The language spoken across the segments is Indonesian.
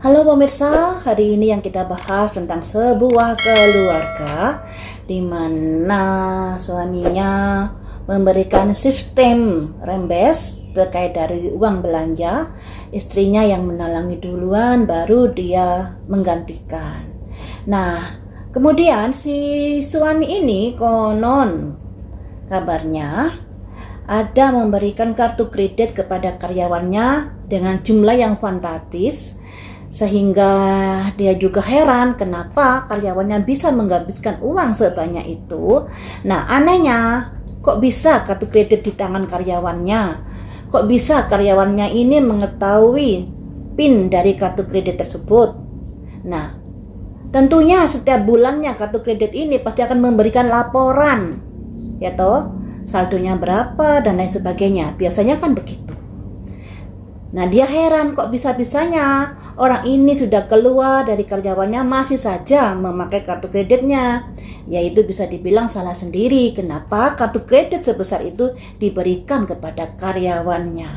Halo pemirsa, hari ini yang kita bahas tentang sebuah keluarga di mana suaminya memberikan sistem rembes terkait dari uang belanja, istrinya yang menalangi duluan baru dia menggantikan. Nah, kemudian si suami ini konon kabarnya ada memberikan kartu kredit kepada karyawannya dengan jumlah yang fantastis, sehingga dia juga heran kenapa karyawannya bisa menghabiskan uang sebanyak itu. Nah, anehnya kok bisa kartu kredit di tangan karyawannya? Kok bisa karyawannya ini mengetahui PIN dari kartu kredit tersebut? Nah, tentunya setiap bulannya kartu kredit ini pasti akan memberikan laporan, ya toh, saldonya berapa dan lain sebagainya. Biasanya kan begitu. Nah, dia heran kok bisa-bisanya orang ini sudah keluar dari karyawannya masih saja memakai kartu kreditnya. Yaitu bisa dibilang salah sendiri kenapa kartu kredit sebesar itu diberikan kepada karyawannya.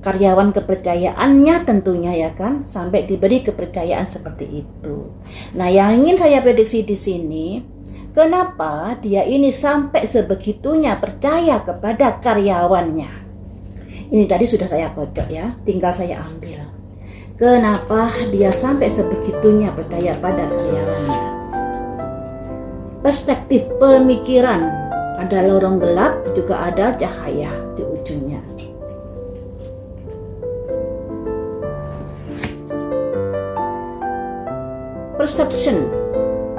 Karyawan kepercayaannya tentunya, ya kan, sampai diberi kepercayaan seperti itu. Nah, yang ingin saya prediksi di sini, kenapa dia ini sampai sebegitunya percaya kepada karyawannya. Ini tadi sudah saya kocok ya, tinggal saya ambil. Kenapa dia sampai sebegitunya percaya pada karyawannya? Perspektif pemikiran, ada lorong gelap, juga ada cahaya di ujungnya. Perception,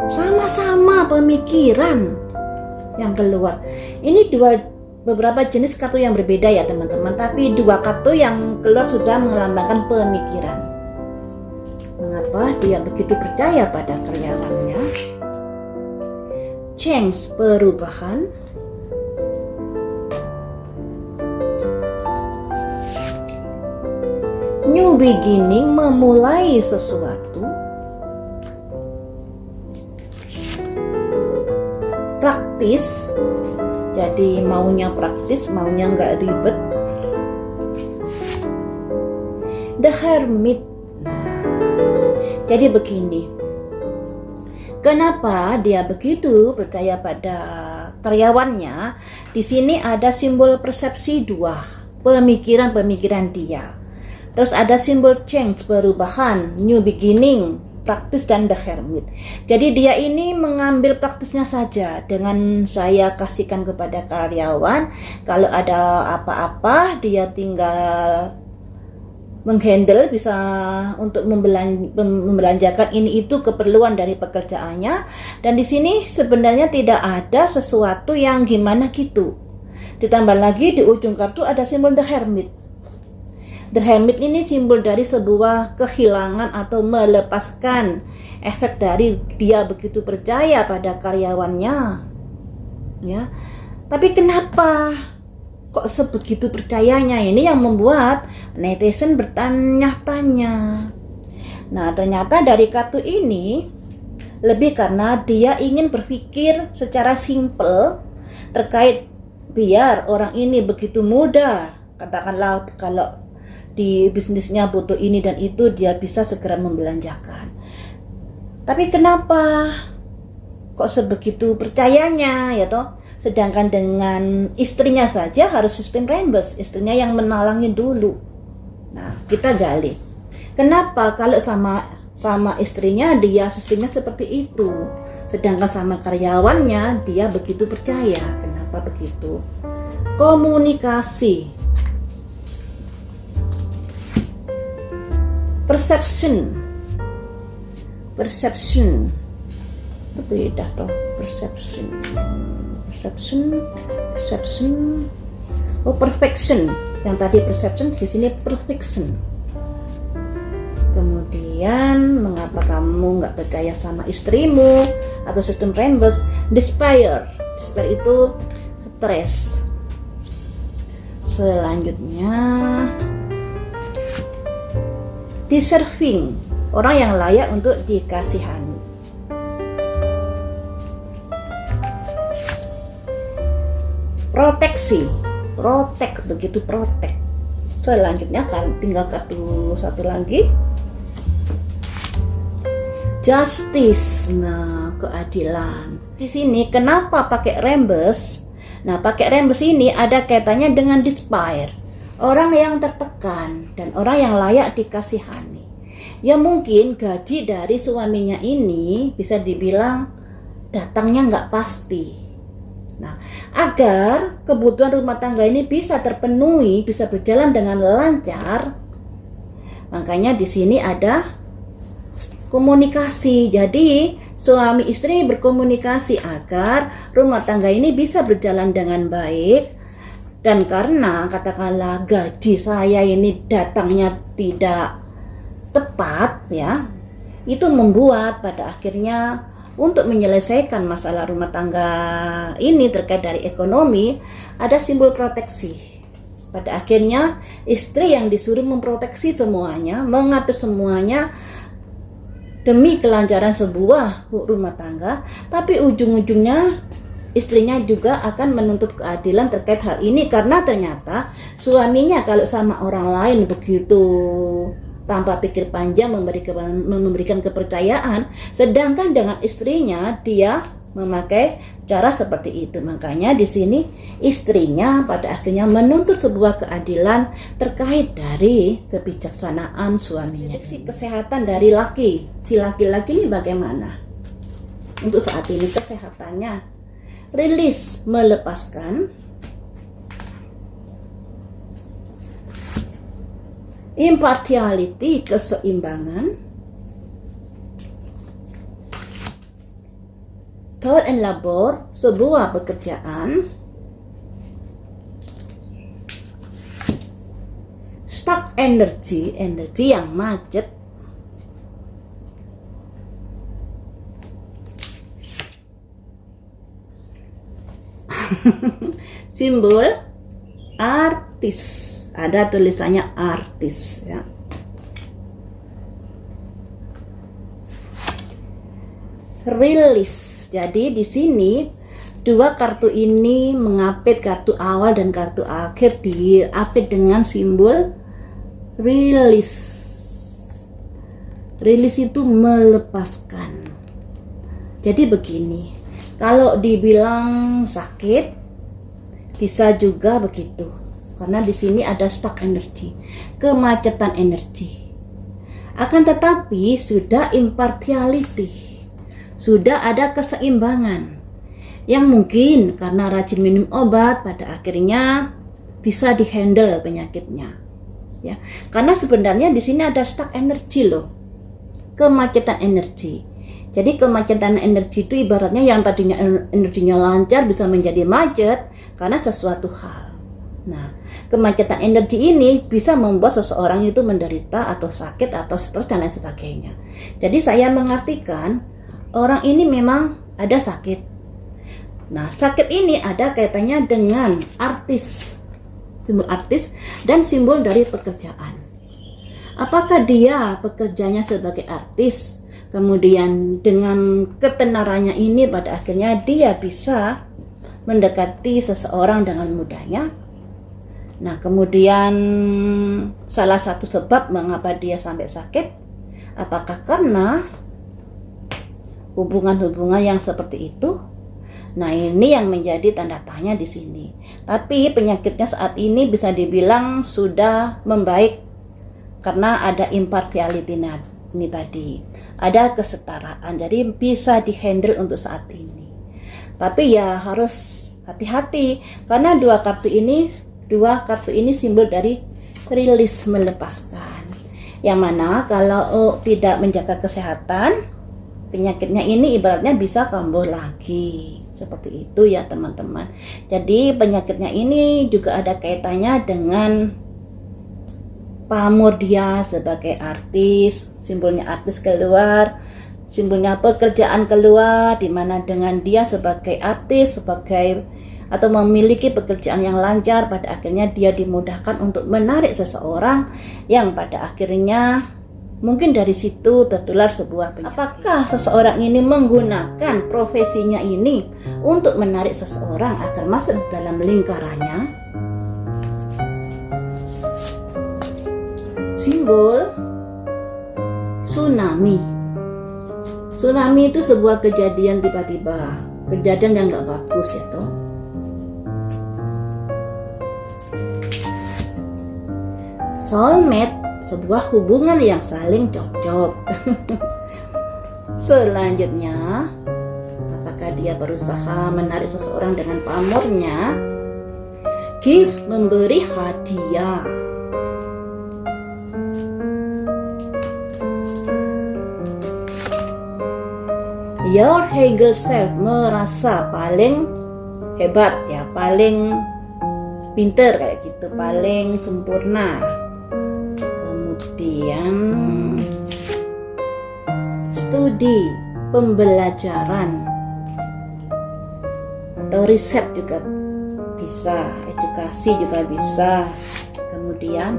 sama-sama pemikiran yang keluar. Ini beberapa jenis kartu yang berbeda ya teman-teman, tapi dua kartu yang keluar sudah melambangkan pemikiran. Mengapa dia begitu percaya pada karyawannya? Change, perubahan. New beginning, memulai sesuatu. Praktis, jadi maunya praktis, maunya nggak ribet. The Hermit. Nah, jadi begini. Kenapa dia begitu percaya pada karyawannya? Di sini ada simbol persepsi dua, pemikiran dia. Terus ada simbol change, perubahan, new beginning, praktis, dan The Hermit. Jadi dia ini mengambil praktisnya saja. Dengan saya kasihkan kepada karyawan, kalau ada apa-apa dia tinggal menghandle, bisa untuk membelanjakan ini itu keperluan dari pekerjaannya. Dan di sini sebenarnya tidak ada sesuatu yang gimana gitu. Ditambah lagi di ujung kartu ada simbol The Hermit. The Hermit ini simbol dari sebuah kehilangan atau melepaskan efek dari dia begitu percaya pada karyawannya. Ya. Tapi kenapa kok sebegitu percayanya? Ini yang membuat netizen bertanya-tanya. Nah, ternyata dari kartu ini lebih karena dia ingin berpikir secara simpel terkait biar orang ini begitu mudah, katakanlah kalau di bisnisnya butuh ini dan itu, dia bisa segera membelanjakan. Tapi kenapa kok sebegitu percayanya, ya toh? Sedangkan dengan istrinya saja harus sistem rembes, istrinya yang menalangi dulu. Nah, kita gali. Kenapa kalau sama istrinya dia sistemnya seperti itu, sedangkan sama karyawannya dia begitu percaya? Kenapa begitu? Komunikasi. Perception itu beda toh. Perception. Oh, perfection. Yang tadi perception, di sini perfection. Kemudian mengapa kamu nggak percaya sama istrimu atau sistem rembes? Despair itu stres. Selanjutnya deserving, orang yang layak untuk dikasihani. Proteksi, protect. Selanjutnya kan tinggal kartu satu lagi, justice, nah keadilan. Di sini kenapa pakai rembes? Nah, pakai rembes ini ada kaitannya dengan despair, orang yang tertekan dan orang yang layak dikasihani. Ya mungkin gaji dari suaminya ini bisa dibilang datangnya nggak pasti. Nah, agar kebutuhan rumah tangga ini bisa terpenuhi, bisa berjalan dengan lancar, makanya di sini ada komunikasi. Jadi suami istri berkomunikasi agar rumah tangga ini bisa berjalan dengan baik. Dan karena katakanlah gaji saya ini datangnya tidak tepat ya, itu membuat pada akhirnya untuk menyelesaikan masalah rumah tangga ini terkait dari ekonomi, ada simbol proteksi. Pada akhirnya istri yang disuruh memproteksi semuanya, mengatur semuanya demi kelancaran sebuah rumah tangga, tapi ujung-ujungnya istrinya juga akan menuntut keadilan terkait hal ini, karena ternyata suaminya kalau sama orang lain begitu tanpa pikir panjang memberikan kepercayaan, sedangkan dengan istrinya dia memakai cara seperti itu. Makanya di sini istrinya pada akhirnya menuntut sebuah keadilan terkait dari kebijaksanaan suaminya. Si kesehatan dari si laki-laki ini bagaimana? Untuk saat ini kesehatannya, rilis melepaskan, impartiality keseimbangan, toil and labor sebuah pekerjaan, stuck energy yang macet, simbol artis, ada tulisannya artis ya. Rilis. Jadi di sini dua kartu ini mengapit, kartu awal dan kartu akhir diapit dengan simbol rilis. Rilis itu melepaskan. Jadi begini, kalau dibilang sakit bisa juga begitu. Karena di sini ada stuck energy, kemacetan energi. Akan tetapi sudah impartiality, sudah ada keseimbangan yang mungkin karena rajin minum obat pada akhirnya bisa dihandle penyakitnya ya. Karena sebenarnya di sini ada stuck energy loh, kemacetan energi. Jadi kemacetan energi itu ibaratnya yang tadinya energinya lancar bisa menjadi macet karena sesuatu hal. Nah, kemacetan energi ini bisa membuat seseorang itu menderita atau sakit atau stres dan lain sebagainya. Jadi saya mengartikan orang ini memang ada sakit. Nah, sakit ini ada kaitannya dengan artis, simbol artis dan simbol dari pekerjaan. Apakah dia bekerjanya sebagai artis, kemudian dengan ketenarannya ini pada akhirnya dia bisa mendekati seseorang dengan mudahnya. Nah, kemudian salah satu sebab mengapa dia sampai sakit, apakah karena hubungan-hubungan yang seperti itu? Nah, ini yang menjadi tanda tanya di sini. Tapi penyakitnya saat ini bisa dibilang sudah membaik karena ada impartiality ini tadi. Ada kesetaraan, jadi bisa dihandle untuk saat ini. Tapi ya harus hati-hati karena dua kartu ini simbol dari rilis, melepaskan. Yang mana kalau tidak menjaga kesehatan, penyakitnya ini ibaratnya bisa kambuh lagi. Seperti itu ya teman-teman. Jadi penyakitnya ini juga ada kaitannya dengan pamor dia sebagai artis, simbolnya artis keluar, simbolnya pekerjaan keluar, dimana dengan dia sebagai artis, atau memiliki pekerjaan yang lancar, pada akhirnya dia dimudahkan untuk menarik seseorang yang pada akhirnya mungkin dari situ tertular sebuah penyakit. Apakah seseorang ini menggunakan profesinya ini untuk menarik seseorang agar masuk dalam lingkarannya? Simbol tsunami. Tsunami itu sebuah kejadian tiba-tiba, kejadian yang nggak bagus ya toh. Soulmate, sebuah hubungan yang saling cocok. Selanjutnya, apakah dia berusaha menarik seseorang dengan pamornya? Give, memberi hadiah. Your higher self, merasa paling hebat ya, paling pinter kayak gitu, paling sempurna. Kemudian studi, pembelajaran atau riset juga bisa, edukasi juga bisa. Kemudian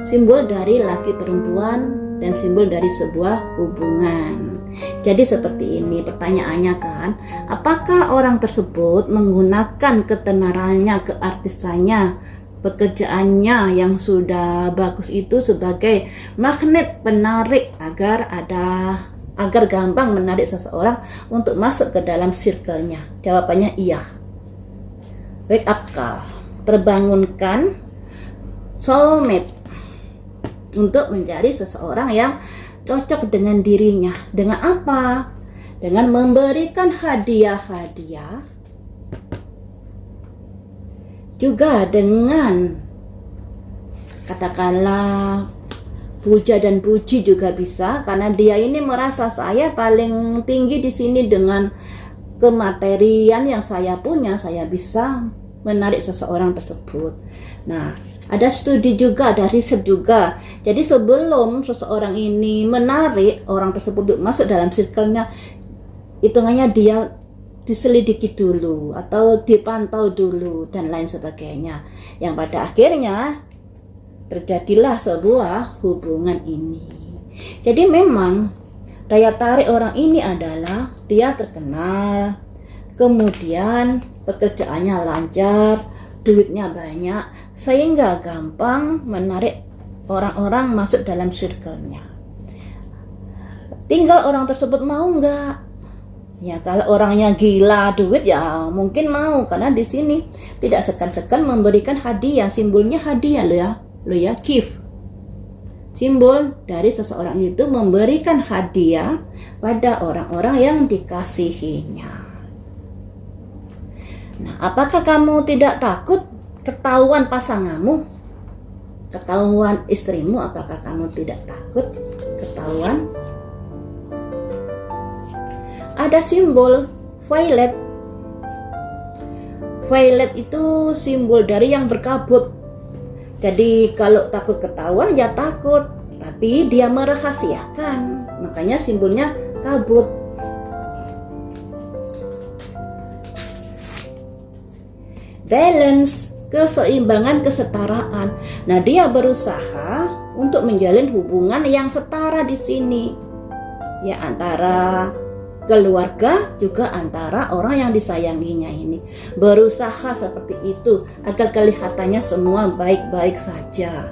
simbol dari laki perempuan dan simbol dari sebuah hubungan. Jadi seperti ini pertanyaannya kan, apakah orang tersebut menggunakan ketenarannya, keartisannya, pekerjaannya yang sudah bagus itu sebagai magnet penarik agar gampang menarik seseorang untuk masuk ke dalam circle-nya? Jawabannya iya. Wake up call, terbangunkan soulmate untuk mencari seseorang yang cocok dengan dirinya. Dengan apa? Dengan memberikan hadiah-hadiah, juga dengan katakanlah puja dan puji juga bisa, karena dia ini merasa saya paling tinggi di sini dengan kematerian yang saya punya, saya bisa menarik seseorang tersebut. Nah, ada studi juga, ada riset juga. Jadi sebelum seseorang ini menarik orang tersebut masuk dalam circle-nya, hitungannya dia diselidiki dulu atau dipantau dulu dan lain sebagainya. Yang pada akhirnya terjadilah sebuah hubungan ini. Jadi memang daya tarik orang ini adalah dia terkenal, kemudian pekerjaannya lancar, duitnya banyak, sehingga gampang menarik orang-orang masuk dalam circle-nya. Tinggal orang tersebut mau nggak? Ya, kalau orangnya gila duit ya mungkin mau, karena di sini tidak segan-segan memberikan hadiah. Simbolnya hadiah lo ya, give. Simbol dari seseorang itu memberikan hadiah pada orang-orang yang dikasihinya. Nah, apakah kamu tidak takut ketahuan pasanganmu, ketahuan istrimu? Apakah kamu tidak takut ketahuan? Ada simbol violet. Violet itu simbol dari yang berkabut. Jadi kalau takut ketahuan ya takut, tapi dia merahasiakan. Makanya simbolnya kabut. Balance, keseimbangan, kesetaraan. Nah, dia berusaha untuk menjalin hubungan yang setara di sini. Ya, antara keluarga juga antara orang yang disayanginya ini. Berusaha seperti itu agar kelihatannya semua baik-baik saja.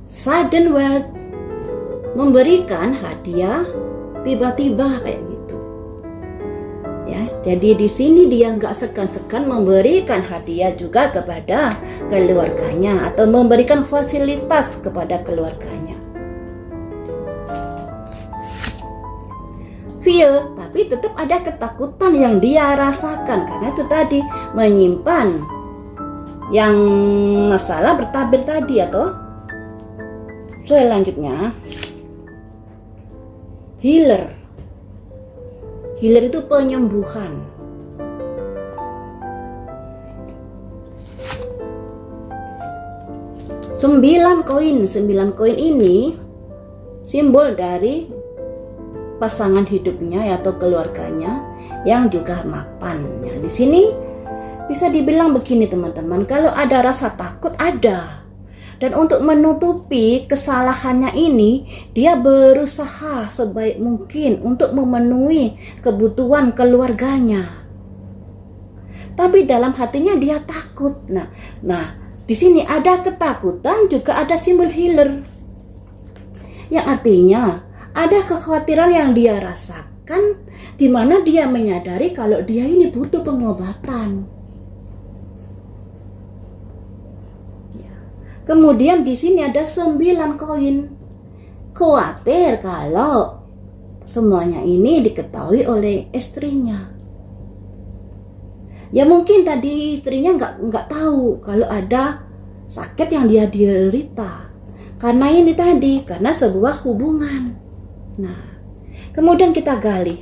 Sudden wealth, memberikan hadiah tiba-tiba kayak gitu. Ya, jadi di sini dia nggak segan-segan memberikan hadiah juga kepada keluarganya atau memberikan fasilitas kepada keluarganya. Fear, tapi tetap ada ketakutan yang dia rasakan karena itu tadi menyimpan yang masalah bertabir tadi atau selanjutnya healer. Healer itu penyembuhan. Sembilan koin ini simbol dari pasangan hidupnya atau keluarganya yang juga mapan. Nah, di sini bisa dibilang begini teman-teman, kalau ada rasa takut ada. Dan untuk menutupi kesalahannya ini, dia berusaha sebaik mungkin untuk memenuhi kebutuhan keluarganya. Tapi dalam hatinya dia takut. Nah, Di sini ada ketakutan, juga ada simbol healer. Yang artinya ada kekhawatiran yang dia rasakan, di mana dia menyadari kalau dia ini butuh pengobatan. Ya. Kemudian di sini ada 9 koin. Khawatir kalau semuanya ini diketahui oleh istrinya. Ya mungkin tadi istrinya nggak tahu kalau ada sakit yang dia derita. Karena ini tadi, karena sebuah hubungan. Nah, kemudian kita gali.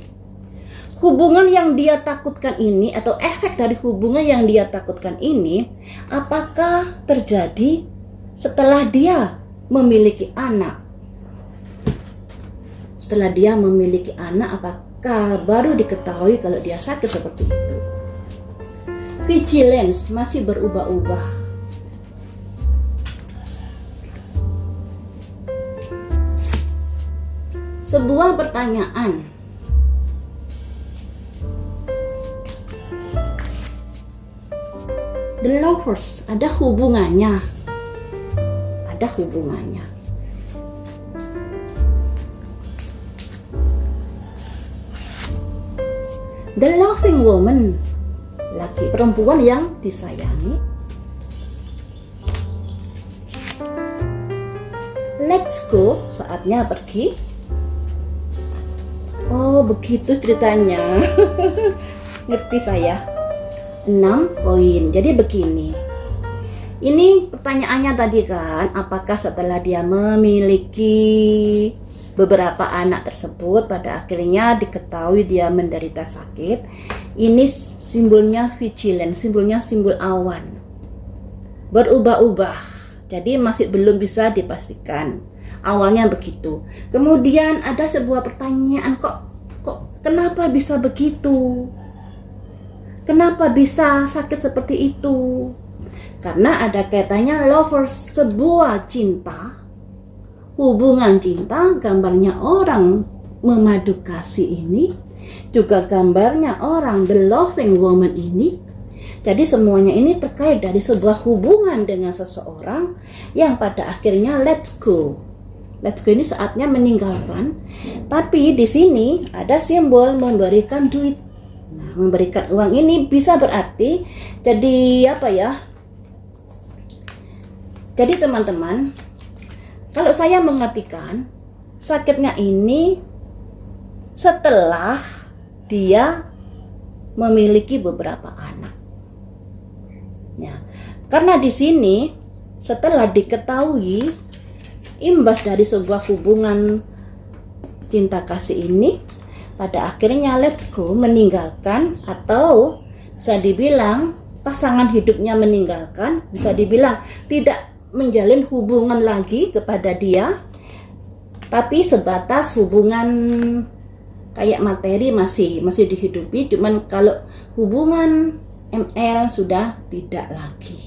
Hubungan yang dia takutkan ini, atau efek dari hubungan yang dia takutkan ini, apakah terjadi setelah dia memiliki anak? Setelah dia memiliki anak, apakah baru diketahui kalau dia sakit seperti itu? Vigilance masih berubah-ubah. Sebuah pertanyaan. The Lovers, ada hubungannya. Ada hubungannya. The Loving Woman, laki perempuan yang disayangi. Let's go, saatnya pergi. Oh, begitu ceritanya. Ngerti saya. 6 poin. Jadi begini. Ini pertanyaannya tadi kan, apakah setelah dia memiliki beberapa anak tersebut pada akhirnya diketahui dia menderita sakit. Ini simbolnya vigilance, simbolnya simbol awan. Berubah-ubah. Jadi masih belum bisa dipastikan. Awalnya begitu. Kemudian ada sebuah pertanyaan, kok kenapa bisa begitu? Kenapa bisa sakit seperti itu? Karena ada kaitannya lovers, sebuah cinta, hubungan cinta, gambarnya orang memadu kasih ini, juga gambarnya orang the loving woman ini. Jadi semuanya ini terkait dari sebuah hubungan dengan seseorang yang pada akhirnya let's go. Let's go ini saatnya meninggalkan. Tapi di sini ada simbol memberikan duit. Nah, memberikan uang ini bisa berarti jadi apa ya? Jadi teman-teman, kalau saya mengartikan sakitnya ini setelah dia memiliki beberapa anak. Ya, karena di sini setelah diketahui imbas dari sebuah hubungan cinta kasih ini, pada akhirnya let's go meninggalkan, atau bisa dibilang pasangan hidupnya meninggalkan, bisa dibilang tidak menjalin hubungan lagi kepada dia, tapi sebatas hubungan kayak materi masih dihidupi, cuman kalau hubungan ML sudah tidak lagi.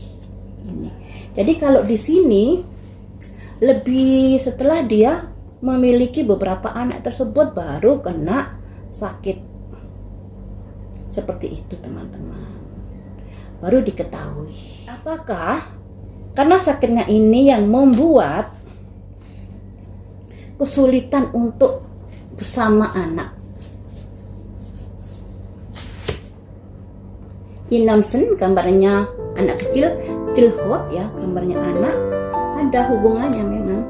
Ini. Jadi kalau di sini lebih setelah dia memiliki beberapa anak tersebut baru kena sakit seperti itu, teman-teman. Baru diketahui. Apakah karena sakitnya ini yang membuat kesulitan untuk bersama anak? Innocent, gambarnya anak kecil, childhood ya, gambarnya anak, ada hubungannya memang.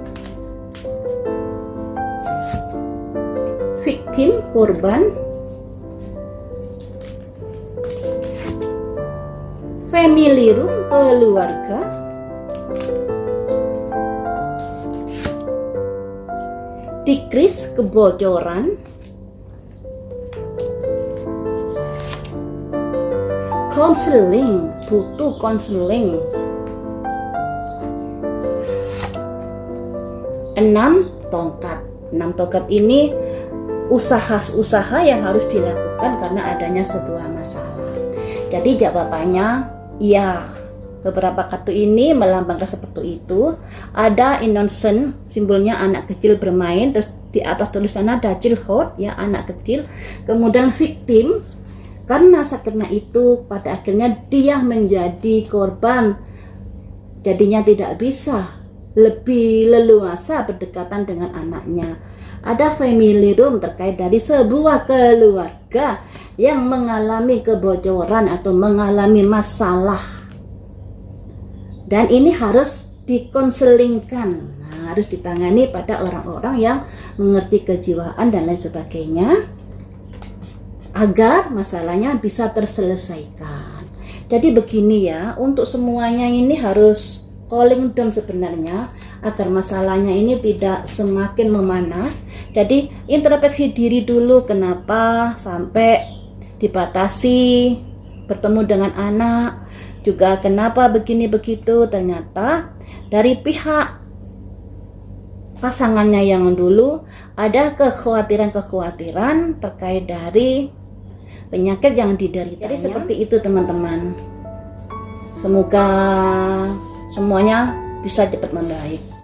Victim, korban. Family room, keluarga. Decrease, kebocoran. Counseling, butuh counseling. 6 tongkat. 6 tongkat ini usaha yang harus dilakukan karena adanya sebuah masalah. Jadi jawabannya ya. Beberapa kartu ini melambangkan seperti itu. Ada innocent, simbolnya anak kecil bermain, terus di atas tulisannya ada childhood ya, anak kecil. Kemudian victim, karena sakitnya itu pada akhirnya dia menjadi korban jadinya tidak bisa lebih leluasa berdekatan dengan anaknya. Ada family room terkait dari sebuah keluarga yang mengalami kebocoran atau mengalami masalah, dan ini harus dikonselingkan, harus ditangani pada orang-orang yang mengerti kejiwaan dan lain sebagainya agar masalahnya bisa terselesaikan. Jadi begini ya, untuk semuanya ini harus cooling down sebenarnya agar masalahnya ini tidak semakin memanas. Jadi introspeksi diri dulu, kenapa sampai dibatasi bertemu dengan anak, juga kenapa begini begitu. Ternyata dari pihak pasangannya yang dulu ada kekhawatiran terkait dari penyakit yang diderita. Jadi seperti itu teman-teman. Semoga semuanya bisa cepat membaik.